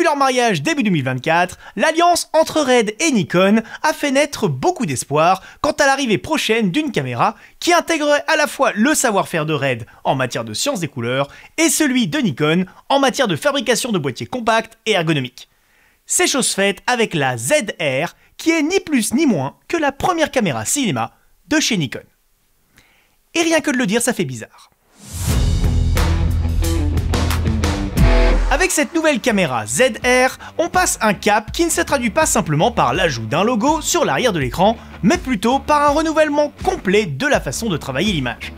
leur mariage début 2024, l'alliance entre Red et Nikon a fait naître beaucoup d'espoir quant à l'arrivée prochaine d'une caméra qui intégrerait à la fois le savoir-faire de Red en matière de science des couleurs et celui de Nikon en matière de fabrication de boîtiers compacts et ergonomiques. C'est chose faite avec la ZR qui est ni plus ni moins que la première caméra cinéma de chez Nikon. Et rien que de le dire, ça fait bizarre. Avec cette nouvelle caméra ZR, on passe un cap qui ne se traduit pas simplement par l'ajout d'un logo sur l'arrière de l'écran, mais plutôt par un renouvellement complet de la façon de travailler l'image.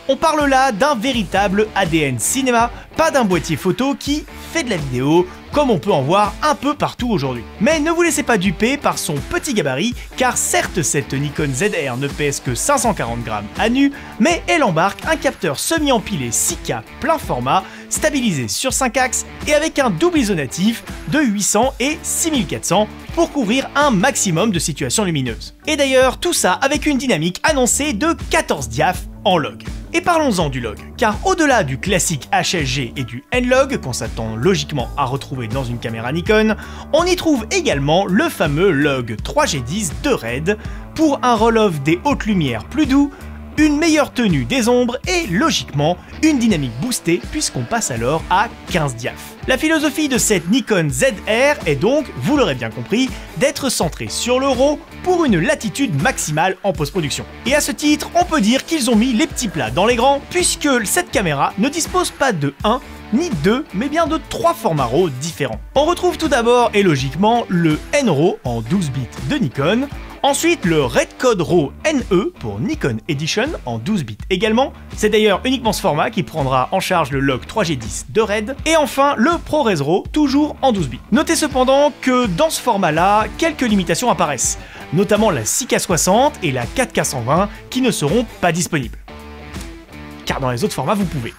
On parle là d'un véritable ADN cinéma, pas d'un boîtier photo qui fait de la vidéo, comme on peut en voir un peu partout aujourd'hui. Mais ne vous laissez pas duper par son petit gabarit, car certes cette Nikon ZR ne pèse que 540 grammes à nu, mais elle embarque un capteur semi-empilé 6K plein format, stabilisé sur 5 axes et avec un double isonatif de 800 et 6400 pour couvrir un maximum de situations lumineuses. Et d'ailleurs, tout ça avec une dynamique annoncée de 14 diaph en log. Et parlons-en du log, car au-delà du classique HLG et du N-Log qu'on s'attend logiquement à retrouver dans une caméra Nikon, on y trouve également le fameux log 3G10 de Red pour un roll-off des hautes lumières plus doux, une meilleure tenue des ombres et logiquement une dynamique boostée puisqu'on passe alors à 15 diaph. La philosophie de cette Nikon ZR est donc, vous l'aurez bien compris, d'être centrée sur le RAW pour une latitude maximale en post-production. Et à ce titre, on peut dire qu'ils ont mis les petits plats dans les grands puisque cette caméra ne dispose pas de 1 ni 2, mais bien de 3 formats RAW différents. On retrouve tout d'abord et logiquement le N-RAW en 12 bits de Nikon, ensuite le Red Code RAW NE pour Nikon Edition en 12 bits également, c'est d'ailleurs uniquement ce format qui prendra en charge le log 3G10 de Red, et enfin le ProRes RAW toujours en 12 bits. Notez cependant que dans ce format là, quelques limitations apparaissent, notamment la 6K60 et la 4K120 qui ne seront pas disponibles. Car dans les autres formats vous pouvez.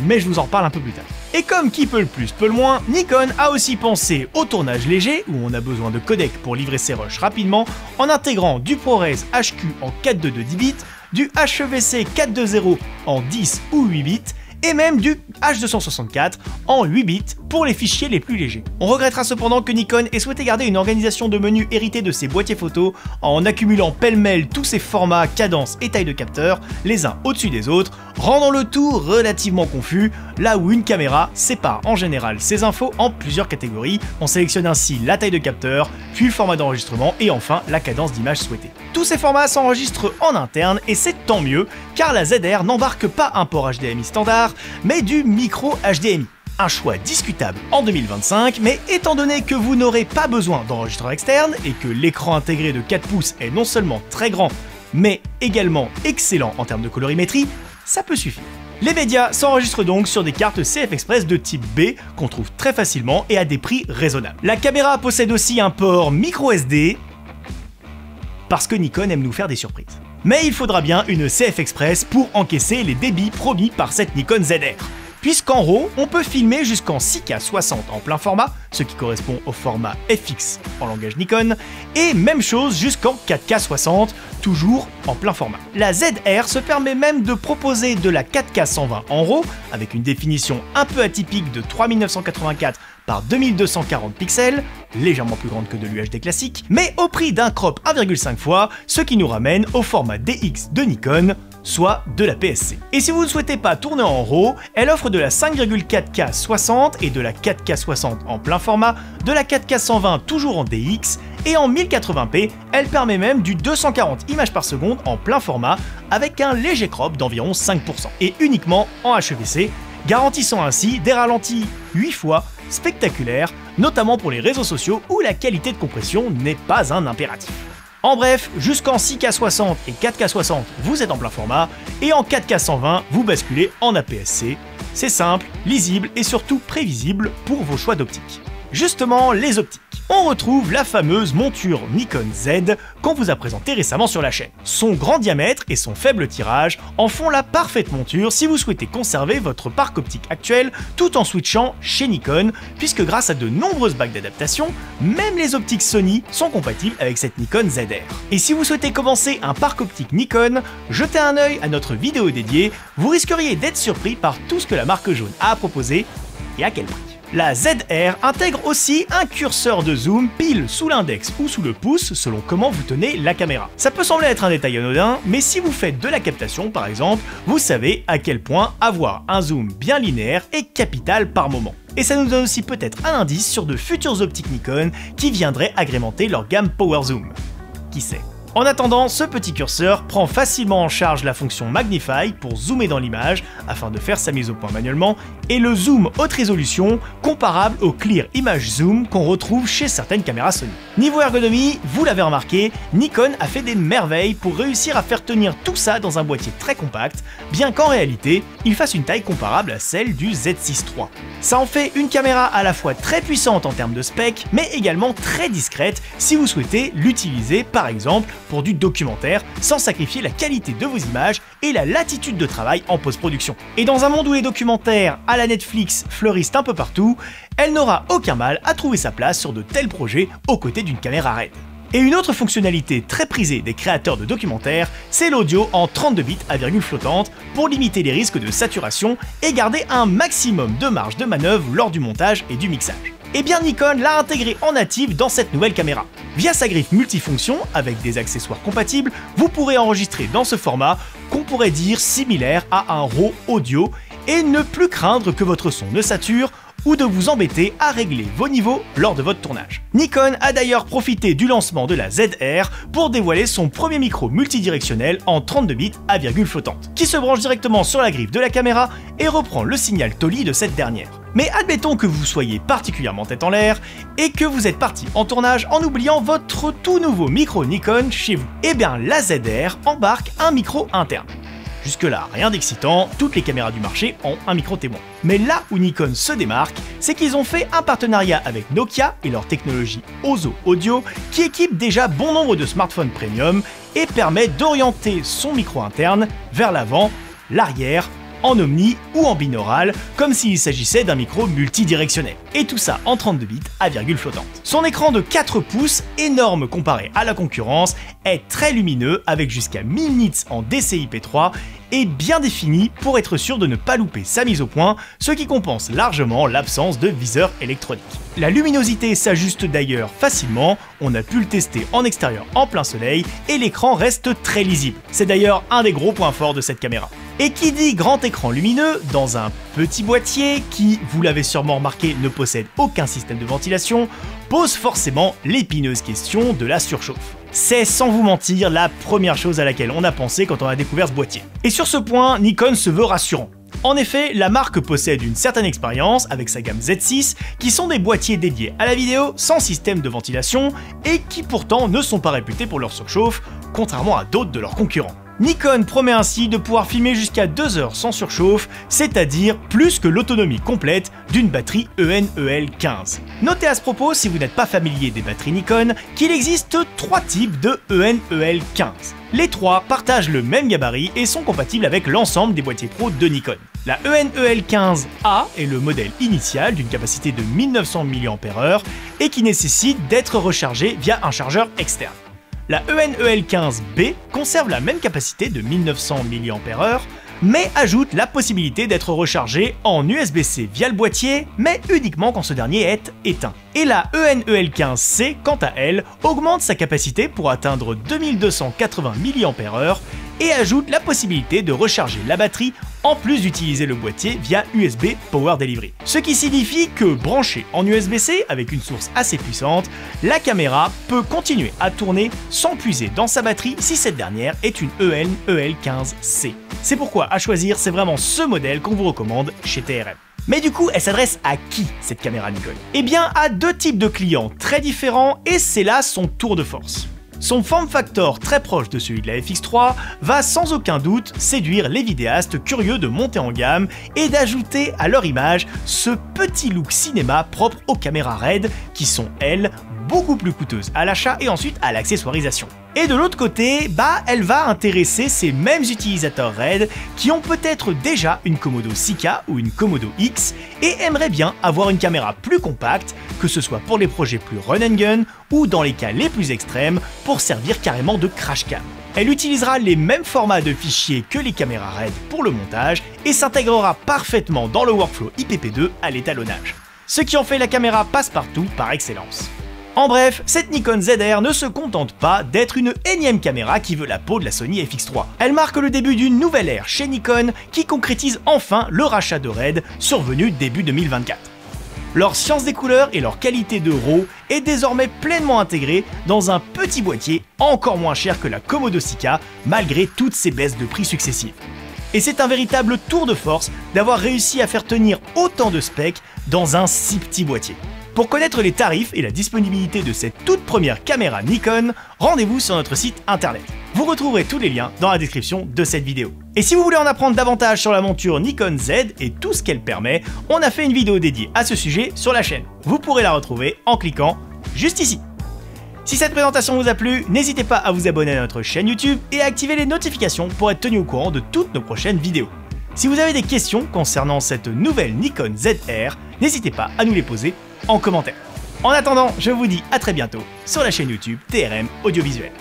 Mais je vous en reparle un peu plus tard. Et comme qui peut le plus peut le moins, Nikon a aussi pensé au tournage léger où on a besoin de codec pour livrer ses rushs rapidement en intégrant du ProRes HQ en 4.2 de 10 bits, du HEVC 4.2.0 en 10 ou 8 bits et même du H264 en 8 bits pour les fichiers les plus légers. On regrettera cependant que Nikon ait souhaité garder une organisation de menus héritée de ses boîtiers photos en accumulant pêle-mêle tous ses formats, cadences et tailles de capteurs, les uns au-dessus des autres, rendant le tout relativement confus, là où une caméra sépare en général ses infos en plusieurs catégories. On sélectionne ainsi la taille de capteur, puis le format d'enregistrement et enfin la cadence d'image souhaitée. Tous ces formats s'enregistrent en interne et c'est tant mieux car la ZR n'embarque pas un port HDMI standard, mais du micro HDMI. Un choix discutable en 2025, mais étant donné que vous n'aurez pas besoin d'enregistreur externe et que l'écran intégré de 4 pouces est non seulement très grand, mais également excellent en termes de colorimétrie, ça peut suffire. Les médias s'enregistrent donc sur des cartes CF Express de type B qu'on trouve très facilement et à des prix raisonnables. La caméra possède aussi un port micro SD, parce que Nikon aime nous faire des surprises. Mais il faudra bien une CF Express pour encaisser les débits promis par cette Nikon ZR. Puisqu'en RAW, on peut filmer jusqu'en 6K60 en plein format, ce qui correspond au format FX en langage Nikon, et même chose jusqu'en 4K60, toujours en plein format. La ZR se permet même de proposer de la 4K120 en RAW, avec une définition un peu atypique de 3984 par 2240 pixels, légèrement plus grande que de l'UHD classique, mais au prix d'un crop 1,5 fois, ce qui nous ramène au format DX de Nikon, soit de la PSC. Et si vous ne souhaitez pas tourner en RAW, elle offre de la 5,4K 60 et de la 4K 60 en plein format, de la 4K 120 toujours en DX, et en 1080p, elle permet même du 240 images par seconde en plein format, avec un léger crop d'environ 5%, et uniquement en HEVC, garantissant ainsi des ralentis 8 fois spectaculaires, notamment pour les réseaux sociaux où la qualité de compression n'est pas un impératif. En bref, jusqu'en 6K60 et 4K60, vous êtes en plein format, et en 4K120, vous basculez en APS-C. C'est simple, lisible et surtout prévisible pour vos choix d'optique. Justement, les optiques. On retrouve la fameuse monture Nikon Z qu'on vous a présentée récemment sur la chaîne. Son grand diamètre et son faible tirage en font la parfaite monture si vous souhaitez conserver votre parc optique actuel tout en switchant chez Nikon, puisque grâce à de nombreuses bagues d'adaptation, même les optiques Sony sont compatibles avec cette Nikon ZR. Et si vous souhaitez commencer un parc optique Nikon, jetez un œil à notre vidéo dédiée, vous risqueriez d'être surpris par tout ce que la marque jaune a à proposer et à quel prix. La ZR intègre aussi un curseur de zoom pile sous l'index ou sous le pouce selon comment vous tenez la caméra. Ça peut sembler être un détail anodin, mais si vous faites de la captation par exemple, vous savez à quel point avoir un zoom bien linéaire est capital par moment. Et ça nous donne aussi peut-être un indice sur de futures optiques Nikon qui viendraient agrémenter leur gamme Power Zoom. Qui sait? En attendant, ce petit curseur prend facilement en charge la fonction Magnify pour zoomer dans l'image afin de faire sa mise au point manuellement, et le zoom haute résolution comparable au Clear Image Zoom qu'on retrouve chez certaines caméras Sony. Niveau ergonomie, vous l'avez remarqué, Nikon a fait des merveilles pour réussir à faire tenir tout ça dans un boîtier très compact, bien qu'en réalité, il fasse une taille comparable à celle du Z6 III. Ça en fait une caméra à la fois très puissante en termes de spec, mais également très discrète si vous souhaitez l'utiliser par exemple pour du documentaire, sans sacrifier la qualité de vos images et la latitude de travail en post-production. Et dans un monde où les documentaires à la Netflix fleurissent un peu partout, elle n'aura aucun mal à trouver sa place sur de tels projets aux côtés d'une caméra RED. Et une autre fonctionnalité très prisée des créateurs de documentaires, c'est l'audio en 32 bits à virgule flottante pour limiter les risques de saturation et garder un maximum de marge de manœuvre lors du montage et du mixage. Et bien Nikon l'a intégré en natif dans cette nouvelle caméra. Via sa griffe multifonction, avec des accessoires compatibles, vous pourrez enregistrer dans ce format qu'on pourrait dire similaire à un RAW audio et ne plus craindre que votre son ne sature ou de vous embêter à régler vos niveaux lors de votre tournage. Nikon a d'ailleurs profité du lancement de la ZR pour dévoiler son premier micro multidirectionnel en 32 bits à virgule flottante, qui se branche directement sur la griffe de la caméra et reprend le signal Tolly de cette dernière. Mais admettons que vous soyez particulièrement tête en l'air et que vous êtes parti en tournage en oubliant votre tout nouveau micro Nikon chez vous. Et bien la ZR embarque un micro interne. Jusque-là, rien d'excitant, toutes les caméras du marché ont un micro témoin. Mais là où Nikon se démarque, c'est qu'ils ont fait un partenariat avec Nokia et leur technologie Ozo Audio qui équipe déjà bon nombre de smartphones premium et permet d'orienter son micro interne vers l'avant, l'arrière, en omni ou en binaural, comme s'il s'agissait d'un micro multidirectionnel. Et tout ça en 32 bits à virgule flottante. Son écran de 4 pouces, énorme comparé à la concurrence, est très lumineux avec jusqu'à 1000 nits en DCI-P3 et bien défini pour être sûr de ne pas louper sa mise au point, ce qui compense largement l'absence de viseur électronique. La luminosité s'ajuste d'ailleurs facilement, on a pu le tester en extérieur en plein soleil et l'écran reste très lisible. C'est d'ailleurs un des gros points forts de cette caméra. Et qui dit grand écran lumineux dans un petit boîtier qui, vous l'avez sûrement remarqué, ne possède aucun système de ventilation, pose forcément l'épineuse question de la surchauffe. C'est sans vous mentir la première chose à laquelle on a pensé quand on a découvert ce boîtier. Et sur ce point, Nikon se veut rassurant. En effet, la marque possède une certaine expérience avec sa gamme Z6, qui sont des boîtiers dédiés à la vidéo sans système de ventilation et qui pourtant ne sont pas réputés pour leur surchauffe, contrairement à d'autres de leurs concurrents. Nikon promet ainsi de pouvoir filmer jusqu'à 2 heures sans surchauffe, c'est-à-dire plus que l'autonomie complète d'une batterie EN-EL15. Notez à ce propos, si vous n'êtes pas familier des batteries Nikon, qu'il existe 3 types de EN-EL15. Les 3 partagent le même gabarit et sont compatibles avec l'ensemble des boîtiers pro de Nikon. La EN-EL15A est le modèle initial d'une capacité de 1900 mAh et qui nécessite d'être rechargé via un chargeur externe. La EN-EL15B conserve la même capacité de 1900 mAh, mais ajoute la possibilité d'être rechargé en USB-C via le boîtier, mais uniquement quand ce dernier est éteint. Et la EN-EL15C, quant à elle, augmente sa capacité pour atteindre 2280 mAh et ajoute la possibilité de recharger la batterie en plus d'utiliser le boîtier via USB Power Delivery. Ce qui signifie que branché en USB-C avec une source assez puissante, la caméra peut continuer à tourner sans puiser dans sa batterie si cette dernière est une EN-EL15C. C'est pourquoi à choisir, c'est vraiment ce modèle qu'on vous recommande chez TRM. Mais du coup, elle s'adresse à qui cette caméra Nikon? Eh bien à 2 types de clients très différents et c'est là son tour de force. Son form factor très proche de celui de la FX3 va sans aucun doute séduire les vidéastes curieux de monter en gamme et d'ajouter à leur image ce petit look cinéma propre aux caméras RED qui sont, elles, beaucoup plus coûteuses à l'achat et ensuite à l'accessoirisation. Et de l'autre côté, elle va intéresser ces mêmes utilisateurs RED qui ont peut-être déjà une Komodo 6K ou une Komodo X et aimeraient bien avoir une caméra plus compacte, que ce soit pour les projets plus run and gun ou dans les cas les plus extrêmes pour servir carrément de crash cam. Elle utilisera les mêmes formats de fichiers que les caméras RED pour le montage et s'intégrera parfaitement dans le workflow IPP2 à l'étalonnage. ce qui en fait la caméra passe-partout par excellence. En bref, cette Nikon ZR ne se contente pas d'être une énième caméra qui veut la peau de la Sony FX3. Elle marque le début d'une nouvelle ère chez Nikon qui concrétise enfin le rachat de Red survenu début 2024. Leur science des couleurs et leur qualité de RAW est désormais pleinement intégrée dans un petit boîtier encore moins cher que la Komodo Sika malgré toutes ces baisses de prix successives. Et c'est un véritable tour de force d'avoir réussi à faire tenir autant de specs dans un si petit boîtier. Pour connaître les tarifs et la disponibilité de cette toute première caméra Nikon, rendez-vous sur notre site internet. Vous retrouverez tous les liens dans la description de cette vidéo. Et si vous voulez en apprendre davantage sur la monture Nikon Z et tout ce qu'elle permet, on a fait une vidéo dédiée à ce sujet sur la chaîne. Vous pourrez la retrouver en cliquant juste ici. Si cette présentation vous a plu, n'hésitez pas à vous abonner à notre chaîne YouTube et à activer les notifications pour être tenu au courant de toutes nos prochaines vidéos. Si vous avez des questions concernant cette nouvelle Nikon ZR, n'hésitez pas à nous les poser en commentaire. En attendant, je vous dis à très bientôt sur la chaîne YouTube TRM Audiovisuel.